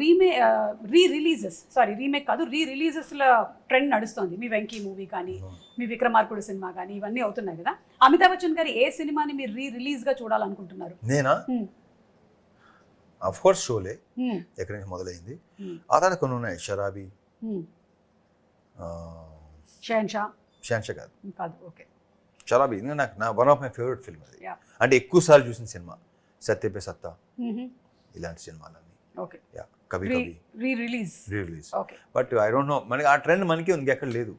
Remake కాదు రీ రిలీజెస్ల trend నడుస్తుంది. మీ Venky movie కానీ మీ విక్రమార్కుడు సినిమా కానీ ఇవన్నీ అవుతున్నాయి కదా. అమితాబ్ బచ్చన్ గారి ఏ సినిమాని మీరు రిలీజ్ గా చూడాలనుకుంటున్నారు? నేనా ఆఫ్ కోర్స్ షోలే ఎక్కడి నుంచి మొదలైంది. ఆ తర్వాత కొన్ని ఉన్నాయి, షరాబీ, షహన్షా కాదు ఓకే, షరాబీ నాకు one of my favourite film అది. అంటే ఎక్కువ సార్లు చూసిన సినిమా సత్య పే సత్తా, ఇలాంటి సినిమాలన్నీ. ఓకే, కవి కవి re release. But I don't know, మనకి ఆ ట్రెండ్ మనకి ఎక్కడ లేదు,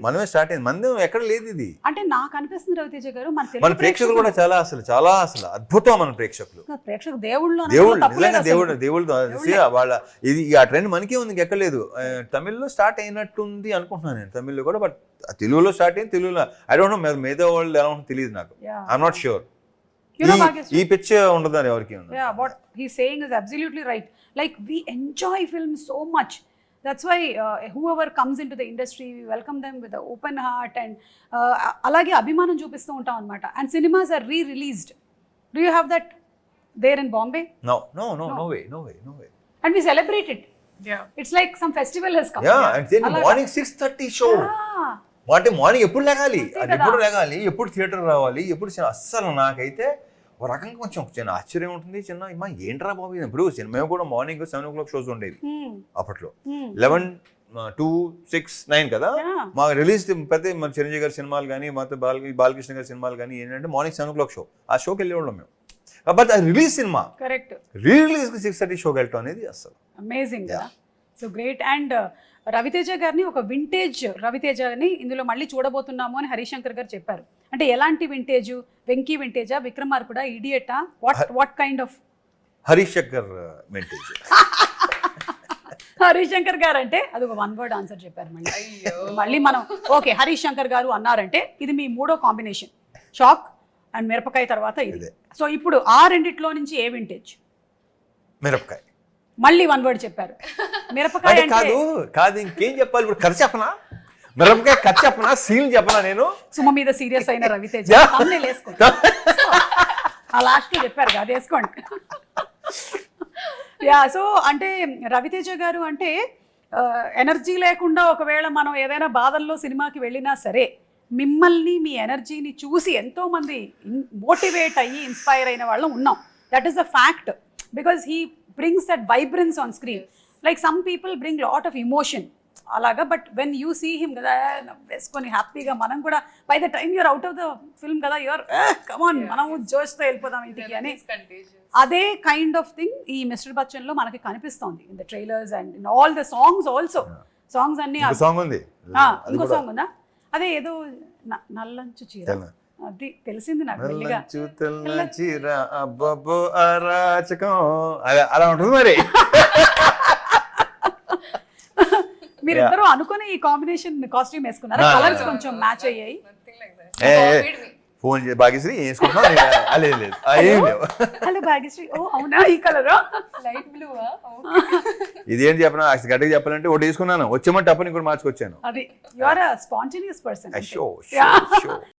మనమే స్టార్ట్ అయింది, మన ఎక్కడ లేదు ఇది. అంటే నాకు అనిపిస్తుంది రవితేజ గారు మన ప్రేక్షకులు కూడా చాలా అసలు అద్భుతం. మన ప్రేక్షకులు దేవుళ్ళు నిజంగా దేవుళ్ళతో వాళ్ళ ఇది ఆ ట్రెండ్ మనకే ఉంది, ఎక్కడ లేదు. తమిళ్లో స్టార్ట్ అయినట్టుంది అనుకుంటున్నాను నేను, తమిళ్లో కూడా. బట్ తెలుగులో స్టార్ట్ అయింది, తెలుగులో ఐ డోంట్ నో మిగతా వాళ్ళు ఎలా ఉంటుందో తెలియదు నాకు. I'm not sure. ఈ పిచ్ ఉండదని ఎవరికి. What he's saying is absolutely right. Like we enjoy films so much. That's why whoever comes into the industry, we welcome them with an open heart and alage abhimanam చూపిస్తూ ఉంటాం అన్నమాట. And cinemas are re-released. Do you have that there in Bombay? No way. And we celebrate it. It's like some festival has come. And then morning 6:30 show. అంటే morning ఎప్పుడు లేగాలి, ఎప్పుడు theatre రావాలి, ఎప్పుడు అస్సలు నాకైతే ఒక రకంగా కొంచెం చిన్న ఆశ్చర్యం ఉంటుంది. చిన్న ఏంట్రా బాబు ఇప్పుడు మేము కూడా మార్నింగ్ 7 o'clock షోస్ ఉండేవి అప్పట్లో. 11, 2, 6, 9 కదా మాకు రిలీజ్. ప్రతి మన చిరంజీవి గారి సినిమాలు కానీ మొత్తం బాలకృష్ణ గారి సినిమాలు కానీ ఏంటంటే మార్నింగ్ 7 o'clock షో, ఆ షోకి వెళ్ళేవాళ్ళం మేము. బట్ అది రిలీజ్ సినిమా, కరెక్ట్, రిలీజ్ 6:30 షోకి వెళ్ళటం అనేది అసలు amazing. So great. And Ravi Teja గారిని ఒక వింటేజ్ రవితేజని ఇందులో మళ్ళీ చూడబోతున్నాము అని హరీష్ శంకర్ గారు చెప్పారు. అంటే ఎలాంటి వింటేజ్? వెంకీ వింటేజా, విక్రమార్కుడా, ఇడియటా, what kind of? Harish Shankar vintage. Harish Shankar గారు అంటే అది ఒక 1 word ఆన్సర్ చెప్పారు. మళ్ళీ మనం ఓకే హరీష్ శంకర్ గారు అన్నారంటే ఇది మీ 3వ కాంబినేషన్, షాక్ అండ్ మిరపకాయ తర్వాత ఇది. సో ఇప్పుడు ఆ రెండిట్లో నుంచి ఏ వింటేజ్? మిరపకాయ. మళ్ళీ 1 word చెప్పారు, మిరపకాయ. కాదు ఇంకేం చెప్పాలి ఇప్పుడు? ఖర్చు చెప్పనా? మిరపకాయ ఖర్చు చెప్పనా? సీల్ చెప్పనా? నేను సుమ మీద సీరియస్ అయిన రవితేజ ఆ లాస్ట్ చెప్పారు అది వేసుకోండి. సో అంటే రవితేజ గారు అంటే ఎనర్జీ లేకుండా ఒకవేళ మనం ఏదైనా బాధల్లో సినిమాకి వెళ్ళినా సరే మిమ్మల్ని మీ ఎనర్జీని చూసి ఎంతో మంది మోటివేట్ అయ్యి ఇన్స్పైర్ అయిన వాళ్ళం ఉన్నాం. That is the fact. Because he brings that vibrance on screen. Like some people bring lot of emotion అలాగా. But when you see him కదా వేసుకొని హ్యాపీగా మనం కూడా by the time you're out of the film కదా you're come on జోష్తో వెళ్ళిపోదాం ఇంటికి అని. అదే కైండ్ ఆఫ్ థింగ్ ఈ మిస్టర్ బచ్చన్ లో మనకి కనిపిస్తోంది in the trailers and in all the songs also. Songs అన్ని ఇంకో సాంగ్ ఉందా? అదే ఏదో నల్లంచు చీర, అది తెలిసింది నాకు. అలా ఉంటుంది మరి. మీరిద్దరూ అనుకుని ఈ కాంబినేషన్ కాస్ట్యూమ్ వేసుకున్నారా? కలర్స్ కొంచెం మ్యాచ్ అయ్యాయి. ఫోన్ భాగ్యశ్రీ వేసుకుంటున్నా. హలో భాగ్యశ్రీ, ఓ అవునా ఈ కలర్ లైట్ బ్లూ. ఇదేంటి చెప్పనా గట్టిగా చెప్పాలంటే ఒకటి తీసుకున్నాను, వచ్చేమంటే అప్పుడు ఇంకోటి మార్చుకొచ్చాను. అది you are a spontaneous person.